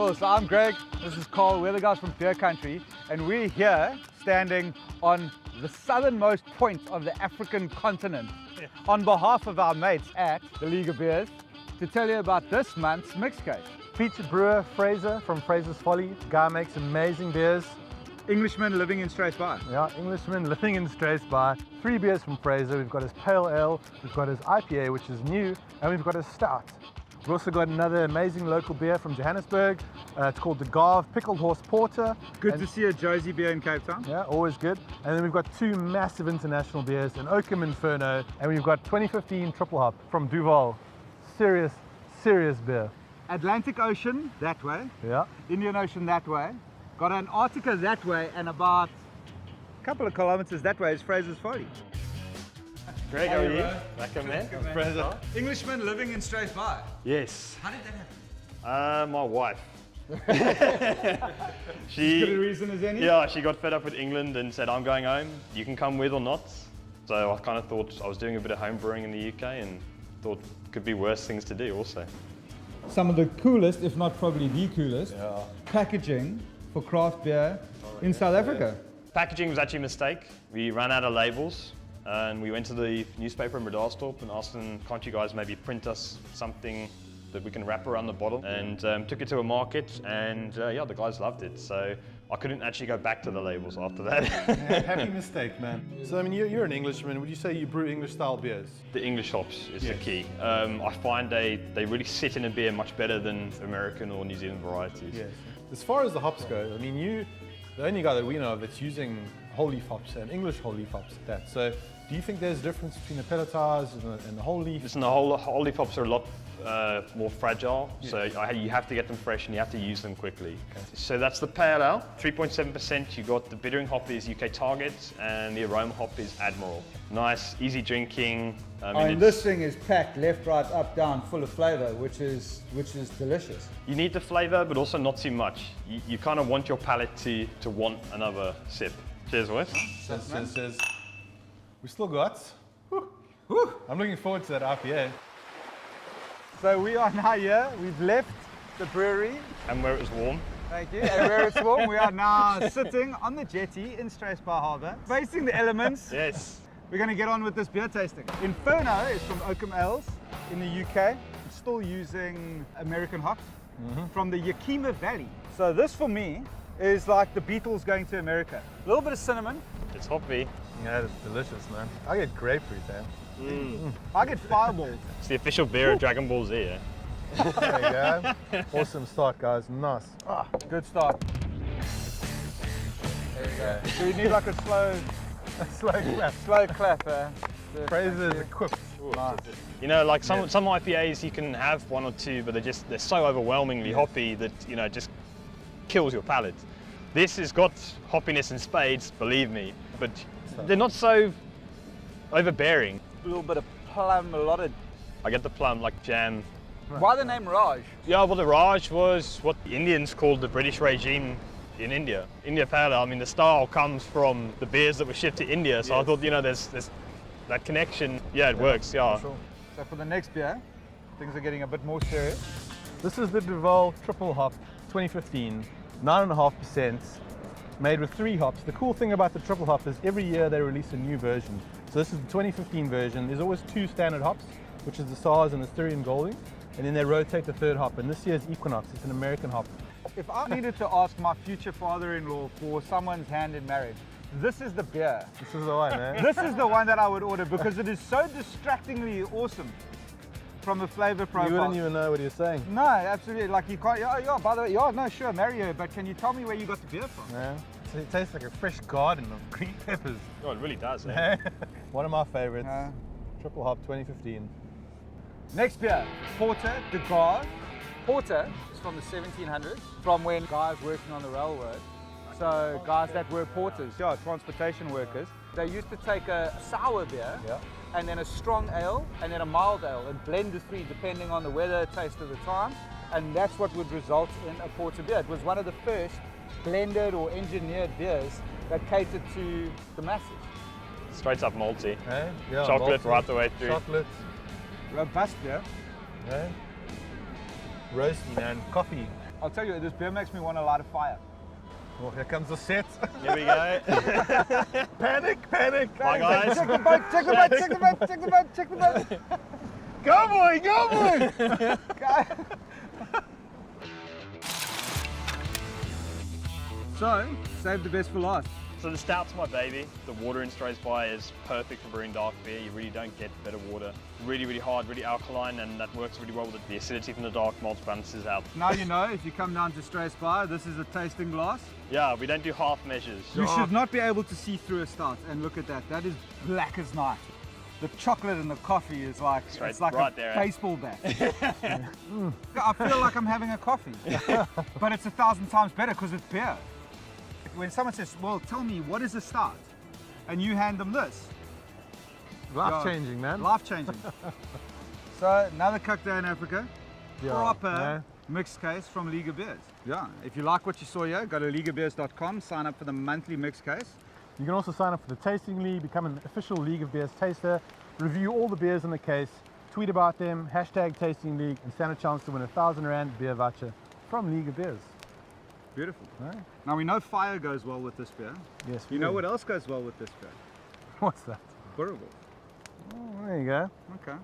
Cool, so I'm Greg, this is Cole, we're the guys from Beer Country, and we're here standing on the southernmost point of the African continent on behalf of our mates at the League of Beers to tell you about this month's mixcase. Featured brewer Fraser from Fraser's Folly. Guy makes amazing beers. Englishman living in Struisbaai. Yeah, Englishman living in Struisbaai. 3 beers from Fraser. We've got his Pale Ale, we've got his IPA, which is new, and we've got his Stout. We've also got another amazing local beer from Johannesburg. It's called the Garve Pickled Horse Porter. Good to see a Josie beer in Cape Town. Yeah, always good. And then we've got 2 massive international beers, an Oakhams Inferno, and we've got 2015 Triple Hop from Duvel. Serious beer. Atlantic Ocean that way, Yeah. Indian Ocean that way, got Antarctica that way, and about a couple of kilometers that way is Fraser's Folly. Greg, how are you? Welcome, man. Fraser. Englishman living in Struisbaai. Yes. How did that happen? My wife. Good a reason as any? Yeah, she got fed up with England and said, I'm going home. You can come with or not. So I kind of thought I was doing a bit of home brewing in the UK and thought could be worse things to do also. Some of the coolest, if not probably the coolest, packaging for craft beer in South Africa. Packaging was actually a mistake. We ran out of labels and we went to the newspaper in Bredasdorp and asked them, can't you guys maybe print us something that we can wrap around the bottle, and took it to a market, and yeah, the guys loved it. So I couldn't actually go back to the labels after that. Yeah, happy mistake, man. So, I mean, you're an Englishman. Would you say you brew English-style beers? The English hops is the key. I find they really sit in a beer much better than American or New Zealand varieties. Yes. As far as the hops go, I mean, you're the only guy that we know of that's using whole leaf hops and English whole leaf hops at that. So do you think there's a difference between the pelletized and the whole leaf? Listen, the whole leaf hops are a lot more fragile, so you have to get them fresh and you have to use them quickly. Okay. So that's the Pale Ale, 3.7%. You got the bittering hop is UK Target and the aroma hop is Admiral. Nice, easy drinking. And this thing is packed left, right, up, down, full of flavour, which is delicious. You need the flavour, but also not too much. You kind of want your palate to want another sip. Cheers, boys. Cheers. We still got. I'm looking forward to that IPA. So we are now here. We've left the brewery. And where it was warm. Thank you. And where it's warm, we are now sitting on the jetty in Struisbaai Harbour, facing the elements. Yes. We're going to get on with this beer tasting. Inferno is from Oakhams Ales in the UK. It's still using American hops from the Yakima Valley. So this for me is like the Beatles going to America. A little bit of cinnamon. It's hoppy. Yeah, it's delicious, man. I get grapefruit, man. I get fireball. It's the official beer of Dragon Ball Z, eh? There you go. Awesome start, guys. Nice. Good start. There you go. So we need like a slow clap. Slow clap. Fraser's equipped. Nice. You know, like some IPAs you can have 1 or 2, but they're so overwhelmingly hoppy that just kills your palate. This has got hoppiness in spades, believe me, but they're not so overbearing. A little bit of plum, a lot of... I get the plum, like jam. Why the name Raj? Yeah, well, the Raj was what the Indians called the British regime in India. India Pale Ale, I mean, the style comes from the beers that were shipped to India, so I thought, there's that connection. Yeah, it works, yeah. Sure. So for the next beer, things are getting a bit more serious. This is the Duvel Triple Hop 2015, 9.5%, made with 3 hops. The cool thing about the Triple Hop is every year they release a new version. So this is the 2015 version. There's always 2 standard hops, which is the SARS and the Styrian Golding, and then they rotate the 3rd hop, and this year's Equinox. It's an American hop. If I needed to ask my future father-in-law for someone's hand in marriage, this is the beer. This is the one, man. This is the one that I would order because it is so distractingly awesome from a flavor profile. You wouldn't even know what you're saying. No, absolutely. Like you can't, by the way, no, sure, marry her, but can you tell me where you got the beer from? Yeah. So it tastes like a fresh garden of green peppers. Oh, it really does, eh? One of my favorites. Triple Hop 2015. Next beer, Porter de Garve. Porter is from the 1700s, from when guys working on the railroad. So guys that were porters, transportation workers, they used to take a sour beer and then a strong ale and then a mild ale and blend the 3 depending on the weather, taste of the time, and that's what would result in a porter beer. It was one of the first blended or engineered beers that catered to the masses. Straight up malty. Yeah, chocolate malty, right the way through. Chocolate. Robust beer. Roasty, man. Coffee. I'll tell you, this beer makes me want to light a fire. Oh, here comes the set. Here we go. Panic, panic. Bye, guys. Check the boat, check the boat, check the boat, check the boat, check the boat. Go, boy, go, boy. So, save the best for last. So the Stout's my baby. The water in Struisbaai is perfect for brewing dark beer. You really don't get better water. Really, really hard, really alkaline, and that works really well with the acidity from the dark malts balances out. Now you know, if you come down to Struisbaai, this is a tasting glass. Yeah, we don't do half measures. You should not be able to see through a Stout, and look at that. That is black as night. The chocolate and the coffee is like, Straight it's like right a there, baseball bat. I feel like I'm having a coffee, but it's 1,000 times better because it's beer. When someone says, well, tell me, what is a Stout? And you hand them this. Life changing, man. Life changing. So, another cocktail in Africa. Proper mixed case from Liga Beers. Yeah, if you like what you saw here, go to ligabeers.com, sign up for the monthly mixed case. You can also sign up for the Tasting League, become an official League of Beers taster, review all the beers in the case, tweet about them, hashtag Tasting League, and stand a chance to win a 1,000 Rand beer voucher from League of Beers. Beautiful. Right? Now we know fire goes well with this beer. Yes. You know what else goes well with this beer? What's that? Boerewolf. Oh, there you go. Okay.